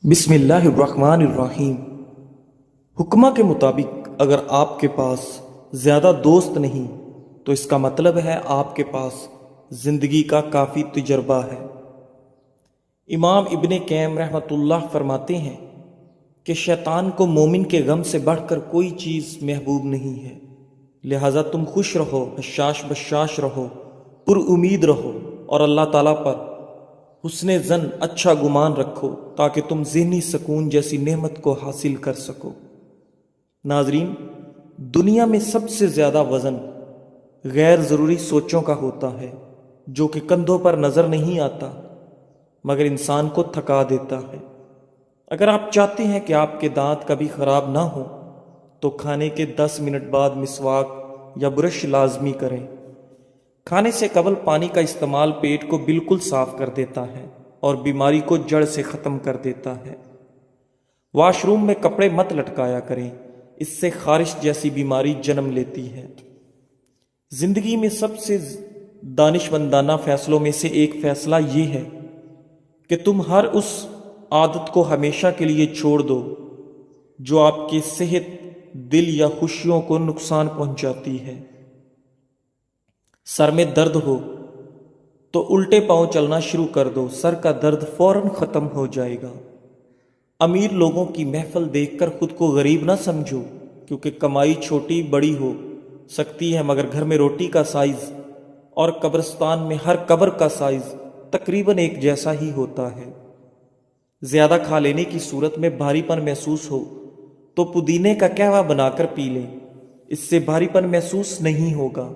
بسم اللہ الرحمن الرحیم۔ حکمہ کے مطابق اگر آپ کے پاس زیادہ دوست نہیں تو اس کا مطلب ہے آپ کے پاس زندگی کا کافی تجربہ ہے۔ امام ابن قیم رحمۃ اللہ فرماتے ہیں کہ شیطان کو مومن کے غم سے بڑھ کر کوئی چیز محبوب نہیں ہے، لہٰذا تم خوش رہو، حشاش بشاش رہو، پر امید رہو اور اللہ تعالیٰ پر حسن ظن، اچھا گمان رکھو تاکہ تم ذہنی سکون جیسی نعمت کو حاصل کر سکو۔ ناظرین، دنیا میں سب سے زیادہ وزن غیر ضروری سوچوں کا ہوتا ہے جو کہ کندھوں پر نظر نہیں آتا مگر انسان کو تھکا دیتا ہے۔ اگر آپ چاہتے ہیں کہ آپ کے دانت کبھی خراب نہ ہوں تو کھانے کے 10 منٹ بعد مسواک یا برش لازمی کریں۔ کھانے سے قبل پانی کا استعمال پیٹ کو بالکل صاف کر دیتا ہے اور بیماری کو جڑ سے ختم کر دیتا ہے۔ واش روم میں کپڑے مت لٹکایا کریں، اس سے خارش جیسی بیماری جنم لیتی ہے۔ زندگی میں سب سے دانشمندانہ فیصلوں میں سے ایک فیصلہ یہ ہے کہ تم ہر اس عادت کو ہمیشہ کے لیے چھوڑ دو جو آپ کی صحت، دل یا خوشیوں کو نقصان پہنچاتی ہے۔ سر میں درد ہو تو الٹے پاؤں چلنا شروع کر دو، سر کا درد فوراً ختم ہو جائے گا۔ امیر لوگوں کی محفل دیکھ کر خود کو غریب نہ سمجھو، کیونکہ کمائی چھوٹی بڑی ہو سکتی ہے مگر گھر میں روٹی کا سائز اور قبرستان میں ہر قبر کا سائز تقریباً ایک جیسا ہی ہوتا ہے۔ زیادہ کھا لینے کی صورت میں بھاری پن محسوس ہو تو پودینے کا قہوہ بنا کر پی لیں، اس سے بھاری پن محسوس نہیں ہوگا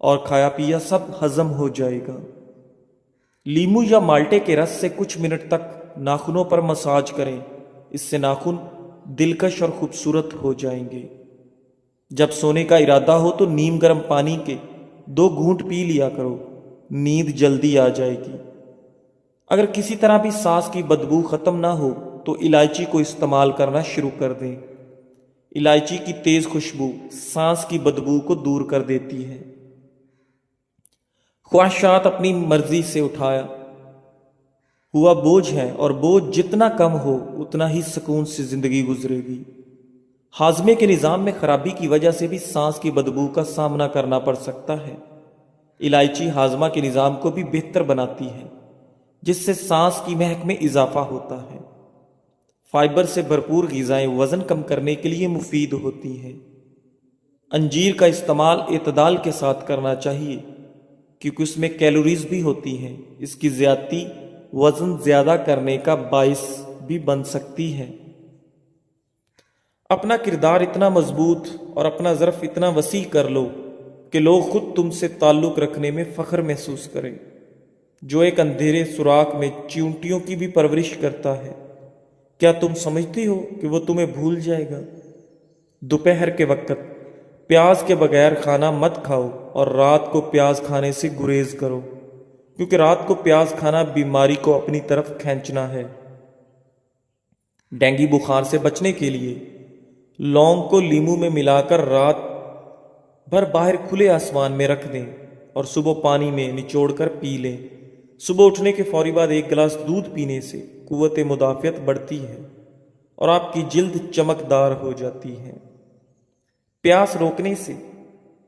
اور کھایا پیا سب ہضم ہو جائے گا۔ لیمو یا مالٹے کے رس سے کچھ منٹ تک ناخنوں پر مساج کریں، اس سے ناخن دلکش اور خوبصورت ہو جائیں گے۔ جب سونے کا ارادہ ہو تو نیم گرم پانی کے 2 گھونٹ پی لیا کرو، نیند جلدی آ جائے گی۔ اگر کسی طرح بھی سانس کی بدبو ختم نہ ہو تو الائچی کو استعمال کرنا شروع کر دیں۔ الائچی کی تیز خوشبو سانس کی بدبو کو دور کر دیتی ہے۔ خواہشات اپنی مرضی سے اٹھایا ہوا بوجھ ہے اور بوجھ جتنا کم ہو اتنا ہی سکون سے زندگی گزرے گی۔ ہاضمے کے نظام میں خرابی کی وجہ سے بھی سانس کی بدبو کا سامنا کرنا پڑ سکتا ہے۔ الائچی ہاضمہ کے نظام کو بھی بہتر بناتی ہے جس سے سانس کی مہک میں اضافہ ہوتا ہے۔ فائبر سے بھرپور غذائیں وزن کم کرنے کے لیے مفید ہوتی ہیں۔ انجیر کا استعمال اعتدال کے ساتھ کرنا چاہیے کیونکہ اس میں کیلوریز بھی ہوتی ہیں، اس کی زیادتی وزن زیادہ کرنے کا باعث بھی بن سکتی ہے۔ اپنا کردار اتنا مضبوط اور اپنا ظرف اتنا وسیع کر لو کہ لوگ خود تم سے تعلق رکھنے میں فخر محسوس کریں۔ جو ایک اندھیرے سوراخ میں چیونٹیوں کی بھی پرورش کرتا ہے، کیا تم سمجھتی ہو کہ وہ تمہیں بھول جائے گا؟ دوپہر کے وقت پیاز کے بغیر کھانا مت کھاؤ اور رات کو پیاز کھانے سے گریز کرو، کیونکہ رات کو پیاز کھانا بیماری کو اپنی طرف کھینچنا ہے۔ ڈینگی بخار سے بچنے کے لیے لونگ کو لیمو میں ملا کر رات بھر باہر کھلے آسمان میں رکھ دیں اور صبح پانی میں نچوڑ کر پی لیں۔ صبح اٹھنے کے فوری بعد 1 گلاس دودھ پینے سے قوت مدافعت بڑھتی ہے اور آپ کی جلد چمکدار ہو جاتی ہے۔ پیاس روکنے سے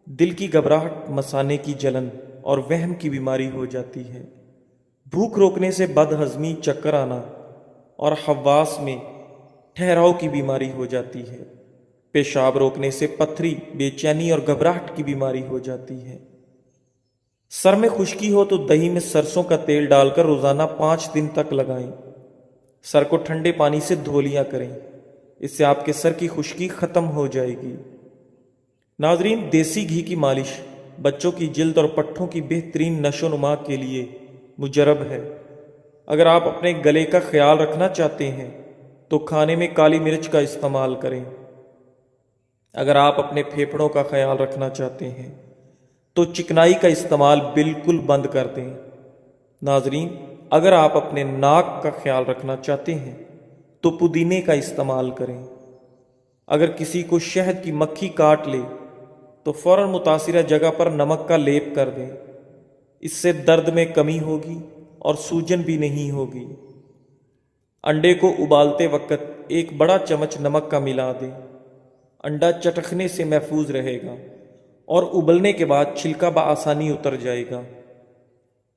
دل کی گھبراہٹ، مثانے کی جلن اور وہم کی بیماری ہو جاتی ہے۔ بھوک روکنے سے بد ہضمی، چکر آنا اور حواس میں ٹھہراؤ کی بیماری ہو جاتی ہے۔ پیشاب روکنے سے پتھری، بے چینی اور گھبراہٹ کی بیماری ہو جاتی ہے۔ سر میں خشکی ہو تو دہی میں سرسوں کا تیل ڈال کر روزانہ 5 دن تک لگائیں۔ سر کو ٹھنڈے پانی سے دھو لیا کریں، اس سے آپ کے سر کی خشکی ختم ہو جائے گی۔ ناظرین، دیسی گھی کی مالش بچوں کی جلد اور پٹھوں کی بہترین نشو و نما کے لیے مجرب ہے۔ اگر آپ اپنے گلے کا خیال رکھنا چاہتے ہیں تو کھانے میں کالی مرچ کا استعمال کریں۔ اگر آپ اپنے پھیپھڑوں کا خیال رکھنا چاہتے ہیں تو چکنائی کا استعمال بالکل بند کر دیں۔ ناظرین، اگر آپ اپنے ناک کا خیال رکھنا چاہتے ہیں تو پودینے کا استعمال کریں۔ اگر کسی کو شہد کی مکھی کاٹ لے تو فوراً متاثرہ جگہ پر نمک کا لیپ کر دیں، اس سے درد میں کمی ہوگی اور سوجن بھی نہیں ہوگی۔ انڈے کو ابالتے وقت ایک بڑا چمچ نمک کا ملا دیں۔ انڈا چٹکنے سے محفوظ رہے گا اور ابلنے کے بعد چھلکا بآسانی اتر جائے گا۔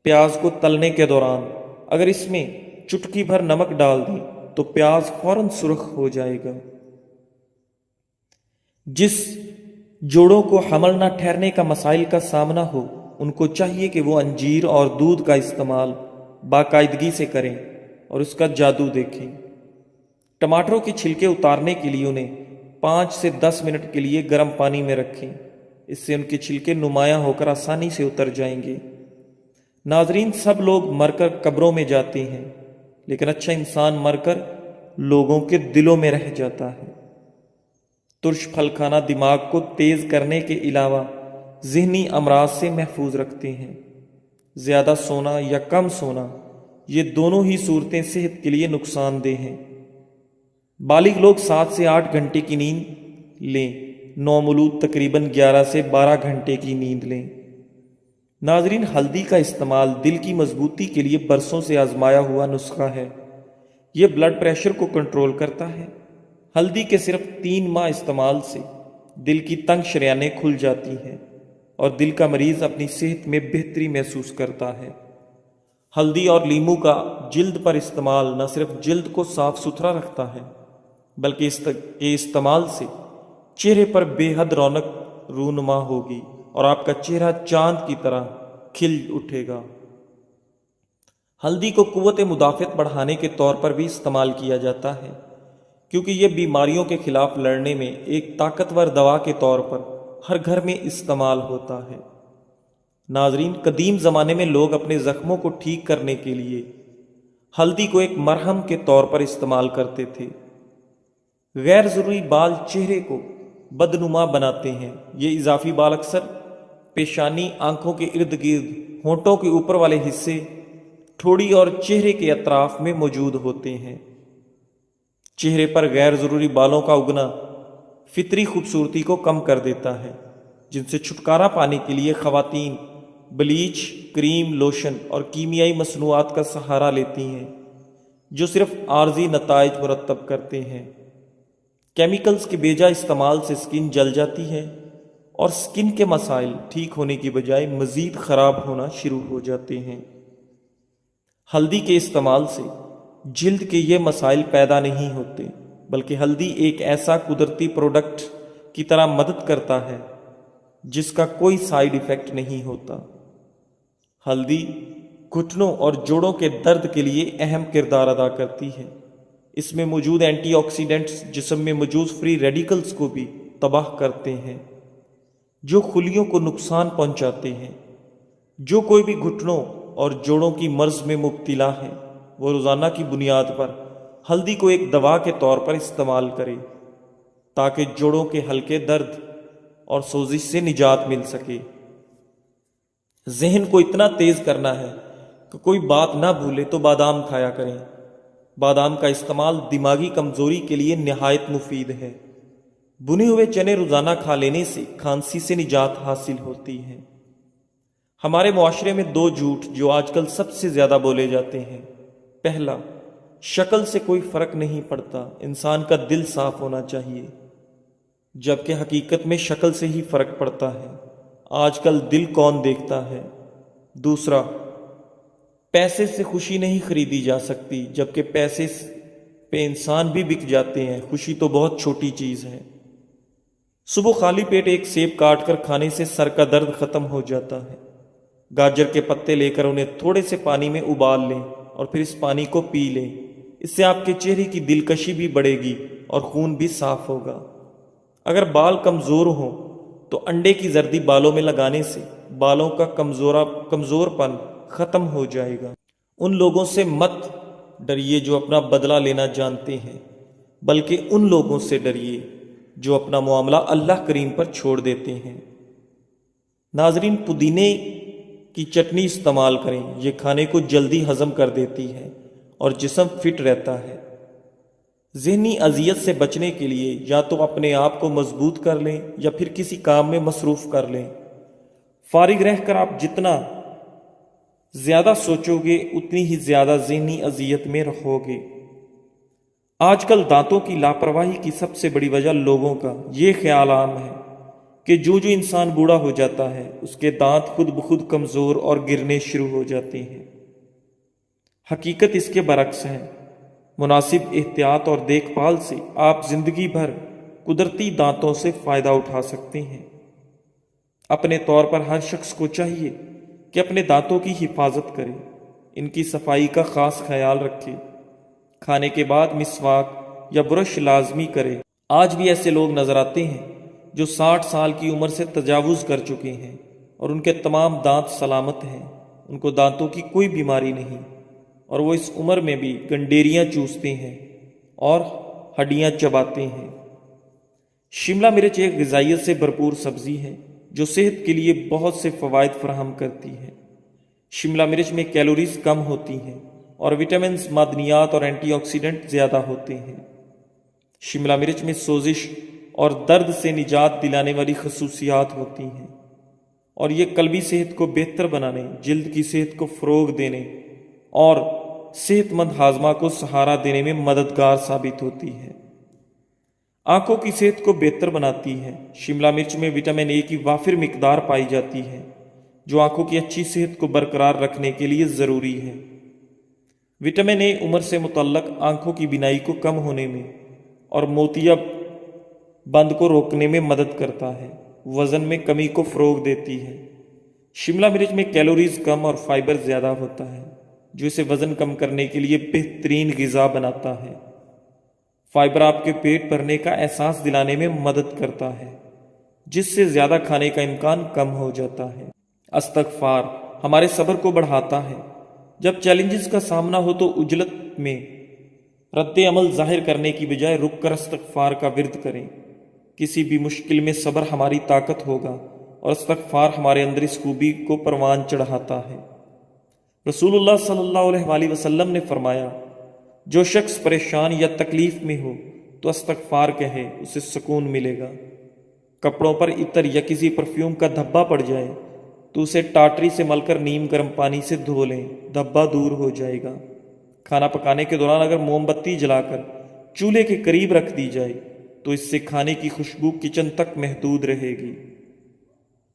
پیاز کو تلنے کے دوران اگر اس میں چٹکی بھر نمک ڈال دیں تو پیاز فوراً سرخ ہو جائے گا۔ جس جوڑوں کو حمل نہ ٹھہرنے کا مسائل کا سامنا ہو ان کو چاہیے کہ وہ انجیر اور دودھ کا استعمال باقاعدگی سے کریں اور اس کا جادو دیکھیں۔ ٹماٹروں کے چھلکے اتارنے کے لیے انہیں 5 سے 10 منٹ کے لیے گرم پانی میں رکھیں، اس سے ان کے چھلکے نمایاں ہو کر آسانی سے اتر جائیں گے۔ ناظرین، سب لوگ مر کر قبروں میں جاتے ہیں لیکن اچھا انسان مر کر لوگوں کے دلوں میں رہ جاتا ہے۔ ترش پھل کھانا دماغ کو تیز کرنے کے علاوہ ذہنی امراض سے محفوظ رکھتے ہیں۔ زیادہ سونا یا کم سونا، یہ دونوں ہی صورتیں صحت کے لیے نقصان دہ ہیں۔ بالغ لوگ 7 سے 8 گھنٹے کی نیند لیں، نومولود تقریباً 11 سے 12 گھنٹے کی نیند لیں۔ ناظرین، ہلدی کا استعمال دل کی مضبوطی کے لیے برسوں سے آزمایا ہوا نسخہ ہے۔ یہ بلڈ پریشر کو کنٹرول کرتا ہے۔ ہلدی کے صرف 3 ماہ استعمال سے دل کی تنگ شریانیں کھل جاتی ہیں اور دل کا مریض اپنی صحت میں بہتری محسوس کرتا ہے۔ ہلدی اور لیموں کا جلد پر استعمال نہ صرف جلد کو صاف ستھرا رکھتا ہے بلکہ اس کے استعمال سے چہرے پر بے حد رونق رونما ہوگی اور آپ کا چہرہ چاند کی طرح کھل اٹھے گا۔ ہلدی کو قوت مدافعت بڑھانے کے طور پر بھی استعمال کیا جاتا ہے کیونکہ یہ بیماریوں کے خلاف لڑنے میں ایک طاقتور دوا کے طور پر ہر گھر میں استعمال ہوتا ہے۔ ناظرین، قدیم زمانے میں لوگ اپنے زخموں کو ٹھیک کرنے کے لیے ہلدی کو ایک مرہم کے طور پر استعمال کرتے تھے۔ غیر ضروری بال چہرے کو بدنما بناتے ہیں۔ یہ اضافی بال اکثر پیشانی، آنکھوں کے ارد گرد، ہونٹوں کے اوپر والے حصے، ٹھوڑی اور چہرے کے اطراف میں موجود ہوتے ہیں۔ چہرے پر غیر ضروری بالوں کا اگنا فطری خوبصورتی کو کم کر دیتا ہے، جن سے چھٹکارا پانے کے لیے خواتین بلیچ، کریم، لوشن اور کیمیائی مصنوعات کا سہارا لیتی ہیں جو صرف عارضی نتائج مرتب کرتے ہیں۔ کیمیکلز کے بیجا استعمال سے سکن جل جاتی ہے اور سکن کے مسائل ٹھیک ہونے کی بجائے مزید خراب ہونا شروع ہو جاتے ہیں۔ ہلدی کے استعمال سے جلد کے یہ مسائل پیدا نہیں ہوتے بلکہ ہلدی ایک ایسا قدرتی پروڈکٹ کی طرح مدد کرتا ہے جس کا کوئی سائیڈ ایفیکٹ نہیں ہوتا۔ ہلدی گھٹنوں اور جوڑوں کے درد کے لیے اہم کردار ادا کرتی ہے۔ اس میں موجود اینٹی آکسیڈنٹس جسم میں موجود فری ریڈیکلز کو بھی تباہ کرتے ہیں جو خلیوں کو نقصان پہنچاتے ہیں۔ جو کوئی بھی گھٹنوں اور جوڑوں کی مرض میں مبتلا ہے وہ روزانہ کی بنیاد پر ہلدی کو ایک دوا کے طور پر استعمال کرے تاکہ جوڑوں کے ہلکے درد اور سوزش سے نجات مل سکے۔ ذہن کو اتنا تیز کرنا ہے کہ کوئی بات نہ بھولے تو بادام کھایا کریں۔ بادام کا استعمال دماغی کمزوری کے لیے نہایت مفید ہے۔ بنے ہوئے چنے روزانہ کھا لینے سے کھانسی سے نجات حاصل ہوتی ہے۔ ہمارے معاشرے میں 2 جھوٹ جو آج کل سب سے زیادہ بولے جاتے ہیں۔ پہلا، شکل سے کوئی فرق نہیں پڑتا، انسان کا دل صاف ہونا چاہیے، جبکہ حقیقت میں شکل سے ہی فرق پڑتا ہے۔ آج کل دل کون دیکھتا ہے؟ دوسرا، پیسے سے خوشی نہیں خریدی جا سکتی، جبکہ پیسے پہ انسان بھی بک جاتے ہیں۔ خوشی تو بہت چھوٹی چیز ہے۔ صبح خالی پیٹ ایک سیب کاٹ کر کھانے سے سر کا درد ختم ہو جاتا ہے۔ گاجر کے پتے لے کر انہیں تھوڑے سے پانی میں ابال لیں اور پھر اس پانی کو پی لیں۔ اس سے آپ کے چہرے کی دلکشی بھی بڑھے گی اور خون بھی صاف ہوگا۔ اگر بال کمزور ہوں تو انڈے کی زردی بالوں میں لگانے سے بالوں کا کمزور پن ختم ہو جائے گا۔ ان لوگوں سے مت ڈریے جو اپنا بدلہ لینا جانتے ہیں، بلکہ ان لوگوں سے ڈریے جو اپنا معاملہ اللہ کریم پر چھوڑ دیتے ہیں۔ ناظرین، پودینے کی چٹنی استعمال کریں، یہ کھانے کو جلدی ہضم کر دیتی ہے اور جسم فٹ رہتا ہے۔ ذہنی اذیت سے بچنے کے لیے یا تو اپنے آپ کو مضبوط کر لیں یا پھر کسی کام میں مصروف کر لیں۔ فارغ رہ کر آپ جتنا زیادہ سوچو گے اتنی ہی زیادہ ذہنی اذیت میں رہو گے۔ آج کل دانتوں کی لاپرواہی کی سب سے بڑی وجہ لوگوں کا یہ خیال عام ہے کہ جو انسان بوڑھا ہو جاتا ہے اس کے دانت خود بخود کمزور اور گرنے شروع ہو جاتے ہیں۔ حقیقت اس کے برعکس ہے۔ مناسب احتیاط اور دیکھ بھال سے آپ زندگی بھر قدرتی دانتوں سے فائدہ اٹھا سکتے ہیں۔ اپنے طور پر ہر شخص کو چاہیے کہ اپنے دانتوں کی حفاظت کرے، ان کی صفائی کا خاص خیال رکھے، کھانے کے بعد مسواک یا برش لازمی کرے۔ آج بھی ایسے لوگ نظر آتے ہیں جو 60 سال کی عمر سے تجاوز کر چکے ہیں اور ان کے تمام دانت سلامت ہیں، ان کو دانتوں کی کوئی بیماری نہیں، اور وہ اس عمر میں بھی گنڈیریاں چوستے ہیں اور ہڈیاں چباتے ہیں۔ شملہ مرچ ایک غذائیت سے بھرپور سبزی ہے جو صحت کے لیے بہت سے فوائد فراہم کرتی ہے۔ شملہ مرچ میں کیلوریز کم ہوتی ہیں اور وٹامنز، معدنیات اور اینٹی آکسیڈنٹ زیادہ ہوتے ہیں۔ شملہ مرچ میں سوزش اور درد سے نجات دلانے والی خصوصیات ہوتی ہیں، اور یہ قلبی صحت کو بہتر بنانے، جلد کی صحت کو فروغ دینے اور صحت مند ہاضمہ کو سہارا دینے میں مددگار ثابت ہوتی ہے۔ آنکھوں کی صحت کو بہتر بناتی ہے۔ شملہ مرچ میں وٹامن اے کی وافر مقدار پائی جاتی ہے جو آنکھوں کی اچھی صحت کو برقرار رکھنے کے لیے ضروری ہے۔ وٹامن اے عمر سے متعلق آنکھوں کی بینائی کو کم ہونے میں اور موتیا بند کو روکنے میں مدد کرتا ہے، وزن میں کمی کو فروغ دیتی ہے۔ شملہ مرچ میں کیلوریز کم اور فائبر زیادہ ہوتا ہے جو اسے وزن کم کرنے کے لیے بہترین غذا بناتا ہے۔ فائبر آپ کے پیٹ بھرنے کا احساس دلانے میں مدد کرتا ہے، جس سے زیادہ کھانے کا امکان کم ہو جاتا ہے۔ استغفار ہمارے صبر کو بڑھاتا ہے۔ جب چیلنجز کا سامنا ہو تو عجلت میں رد عمل ظاہر کرنے کی بجائے رک کر استغفار کا ورد کریں۔ کسی بھی مشکل میں صبر ہماری طاقت ہوگا اور استغفار ہمارے اندر اس خوبی کو پروان چڑھاتا ہے۔ رسول اللہ صلی اللہ علیہ وآلہ وسلم نے فرمایا، جو شخص پریشان یا تکلیف میں ہو تو استغفار کہے، اسے سکون ملے گا۔ کپڑوں پر عطر یا کسی پرفیوم کا دھبا پڑ جائے تو اسے ٹاٹری سے مل کر نیم گرم پانی سے دھو لیں، دھبا دور ہو جائے گا۔ کھانا پکانے کے دوران اگر موم بتی جلا کر چولہے کے قریب رکھ دی جائے تو اس سے کھانے کی خوشبو کچن تک محدود رہے گی۔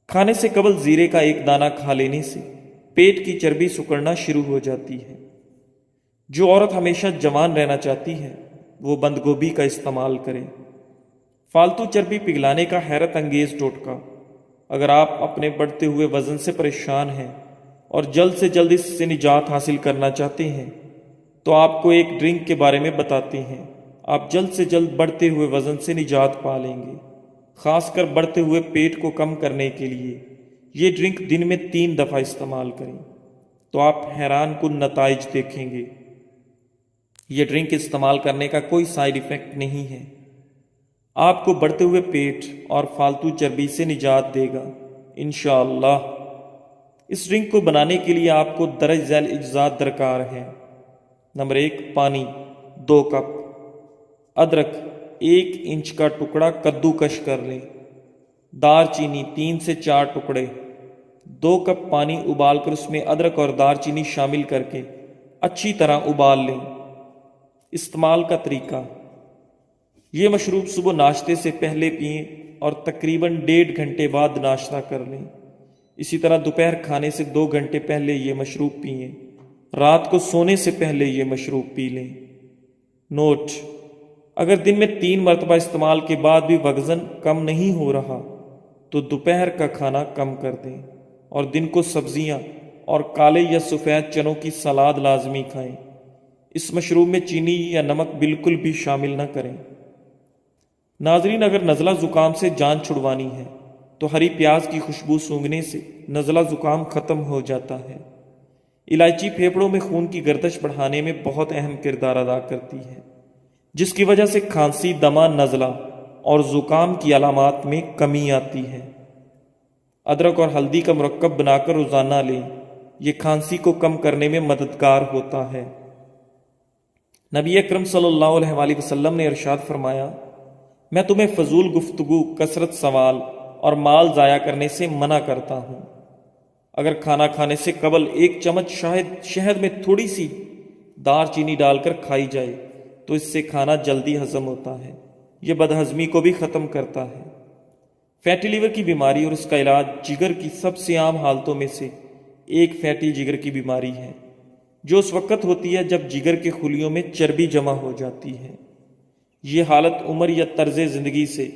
کھانے سے قبل زیرے کا ایک دانہ کھا لینے سے پیٹ کی چربی سکڑنا شروع ہو جاتی ہے۔ جو عورت ہمیشہ جوان رہنا چاہتی ہے وہ بند گوبھی کا استعمال کرے۔ فالتو چربی پگھلانے کا حیرت انگیز ٹوٹکا۔ اگر آپ اپنے بڑھتے ہوئے وزن سے پریشان ہیں اور جلد سے جلد اس سے نجات حاصل کرنا چاہتے ہیں تو آپ کو ایک ڈرنک کے بارے میں بتاتے ہیں۔ آپ جلد سے جلد بڑھتے ہوئے وزن سے نجات پا لیں گے، خاص کر بڑھتے ہوئے پیٹ کو کم کرنے کے لیے۔ یہ ڈرنک دن میں 3 دفعہ استعمال کریں تو آپ حیران کن نتائج دیکھیں گے۔ یہ ڈرنک استعمال کرنے کا کوئی سائیڈ ایفیکٹ نہیں ہے، آپ کو بڑھتے ہوئے پیٹ اور فالتو چربی سے نجات دے گا انشاءاللہ۔ اس ڈرنک کو بنانے کے لیے آپ کو درج ذیل اجزاء درکار ہیں۔ نمبر 1، پانی 2 کپ، ادرک 1 انچ کا ٹکڑا کدو کش کر لیں، دار چینی 3 سے 4 ٹکڑے۔ 2 کپ پانی ابال کر اس میں ادرک اور دار چینی شامل کر کے اچھی طرح ابال لیں۔ استعمال کا طریقہ: یہ مشروب صبح ناشتے سے پہلے پئیں اور تقریباً 1.5 گھنٹے بعد ناشتہ کر لیں۔ اسی طرح دوپہر کھانے سے 2 گھنٹے پہلے یہ مشروب پئیں۔ رات کو سونے سے پہلے یہ مشروب پی لیں۔ نوٹ: اگر دن میں 3 مرتبہ استعمال کے بعد بھی وزن کم نہیں ہو رہا تو دوپہر کا کھانا کم کر دیں اور دن کو سبزیاں اور کالے یا سفید چنوں کی سلاد لازمی کھائیں۔ اس مشروب میں چینی یا نمک بالکل بھی شامل نہ کریں۔ ناظرین، اگر نزلہ زکام سے جان چھڑوانی ہے تو ہری پیاز کی خوشبو سونگھنے سے نزلہ زکام ختم ہو جاتا ہے۔ الائچی پھیپھڑوں میں خون کی گردش بڑھانے میں بہت اہم کردار ادا کرتی ہے، جس کی وجہ سے کھانسی، دمہ، نزلہ اور زکام کی علامات میں کمی آتی ہے۔ ادرک اور ہلدی کا مرکب بنا کر روزانہ لیں، یہ کھانسی کو کم کرنے میں مددگار ہوتا ہے۔ نبی اکرم صلی اللہ علیہ وآلہ وسلم نے ارشاد فرمایا، میں تمہیں فضول گفتگو، کثرت سوال اور مال ضائع کرنے سے منع کرتا ہوں۔ اگر کھانا کھانے سے قبل 1 چمچ شہد میں تھوڑی سی دار چینی ڈال کر کھائی جائے تو اس سے کھانا جلدی ہضم ہوتا ہے۔ یہ بدہضمی کو بھی ختم کرتا ہے۔ فیٹی لیور کی بیماری اور اس کا علاج جگر کی سب سے عام حالتوں میں سے ایک فیٹی جگر کی بیماری ہے، جو اس وقت ہوتی ہے جب جگر کے خلیوں میں چربی جمع ہو جاتی ہے۔ یہ حالت عمر یا طرز زندگی سے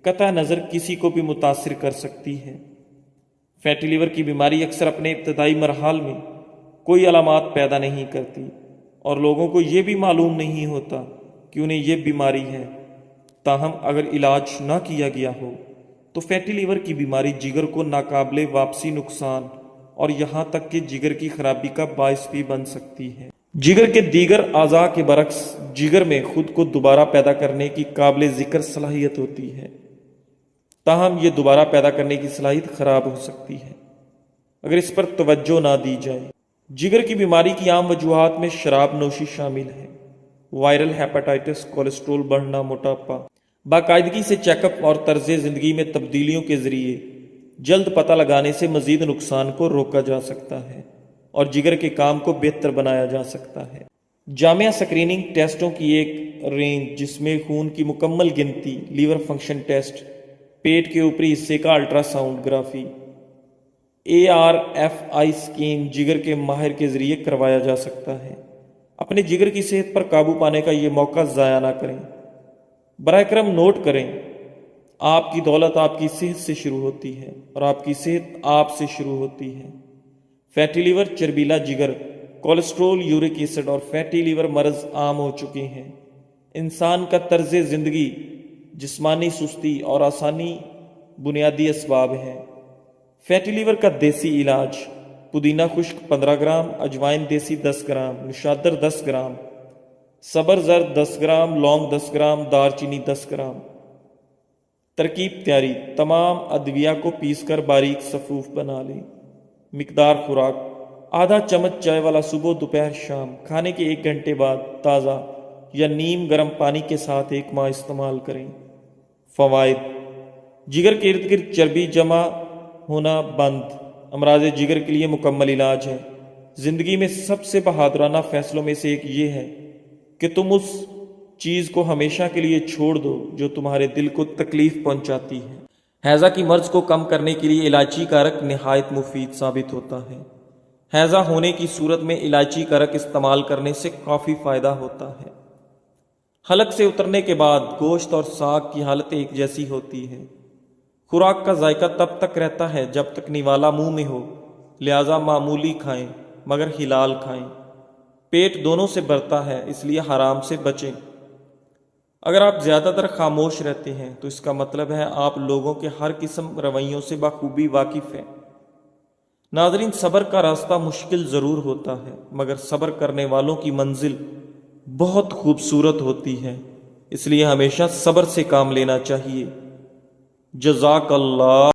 قطع نظر کسی کو بھی متاثر کر سکتی ہے۔ فیٹی لیور کی بیماری اکثر اپنے ابتدائی مراحل میں کوئی علامات پیدا نہیں کرتی اور لوگوں کو یہ بھی معلوم نہیں ہوتا کہ انہیں یہ بیماری ہے۔ تاہم اگر علاج نہ کیا گیا ہو تو فیٹی لیور کی بیماری جگر کو ناقابل واپسی نقصان اور یہاں تک کہ جگر کی خرابی کا باعث بھی بن سکتی ہے۔ جگر کے دیگر اعضاء کے برعکس جگر میں خود کو دوبارہ پیدا کرنے کی قابل ذکر صلاحیت ہوتی ہے، تاہم یہ دوبارہ پیدا کرنے کی صلاحیت خراب ہو سکتی ہے اگر اس پر توجہ نہ دی جائے۔ جگر کی بیماری کی عام وجوہات میں شراب نوشی شامل ہے، وائرل ہیپاٹائٹس، کولیسٹرول بڑھنا، موٹاپا۔ باقاعدگی سے چیک اپ اور طرز زندگی میں تبدیلیوں کے ذریعے جلد پتہ لگانے سے مزید نقصان کو روکا جا سکتا ہے اور جگر کے کام کو بہتر بنایا جا سکتا ہے۔ جامع سکریننگ ٹیسٹوں کی ایک رینج جس میں خون کی مکمل گنتی، لیور فنکشن ٹیسٹ، پیٹ کے اوپری حصے کا الٹرا ساؤنڈ گرافی، ARFI اسکین جگر کے ماہر کے ذریعے کروایا جا سکتا ہے۔ اپنے جگر کی صحت پر قابو پانے کا یہ موقع ضائع نہ کریں۔ براہ کرم نوٹ کریں، آپ کی دولت آپ کی صحت سے شروع ہوتی ہے اور آپ کی صحت آپ سے شروع ہوتی ہے۔ فیٹی لیور، چربیلا جگر، کولیسٹرول، یورک ایسڈ اور فیٹی لیور مرض عام ہو چکے ہیں۔ انسان کا طرز زندگی، جسمانی سستی اور آسانی بنیادی اسباب ہیں۔ فیٹی لیور کا دیسی علاج: پودینہ خشک 15 گرام، اجوائن دیسی 10 گرام، نشادر 10 گرام، سبر زرد 10 گرام، لونگ 10 گرام، دار چینی 10 گرام۔ ترکیب تیاری: تمام ادویہ کو پیس کر باریک صفوف بنا لیں۔ مقدار خوراک: آدھا چمچ چائے والا صبح، دوپہر، شام۔ کھانے کے 1 گھنٹے بعد تازہ یا نیم گرم پانی کے ساتھ 1 ماہ استعمال کریں۔ فوائد: جگر کے ارد گرد چربی جمع ہونا بند، امراض جگر کے لیے مکمل علاج ہے۔ زندگی میں سب سے بہادرانہ فیصلوں میں سے ایک یہ ہے کہ تم اس چیز کو ہمیشہ کے لیے چھوڑ دو جو تمہارے دل کو تکلیف پہنچاتی ہے۔ حیضہ کی مرض کو کم کرنے کے لیے الائچی کا عرق نہایت مفید ثابت ہوتا ہے۔ حیضہ ہونے کی صورت میں الائچی کا عرق استعمال کرنے سے کافی فائدہ ہوتا ہے۔ حلق سے اترنے کے بعد گوشت اور ساگ کی حالت ایک جیسی ہوتی ہے۔ خوراک کا ذائقہ تب تک رہتا ہے جب تک نوالا منہ میں ہو، لہذا معمولی کھائیں مگر حلال کھائیں۔ پیٹ دونوں سے بھرتا ہے، اس لیے حرام سے بچیں۔ اگر آپ زیادہ تر خاموش رہتے ہیں تو اس کا مطلب ہے آپ لوگوں کے ہر قسم رویوں سے بخوبی واقف ہیں۔ ناظرین، صبر کا راستہ مشکل ضرور ہوتا ہے مگر صبر کرنے والوں کی منزل بہت خوبصورت ہوتی ہے، اس لیے ہمیشہ صبر سے کام لینا چاہیے۔ جزاک اللہ۔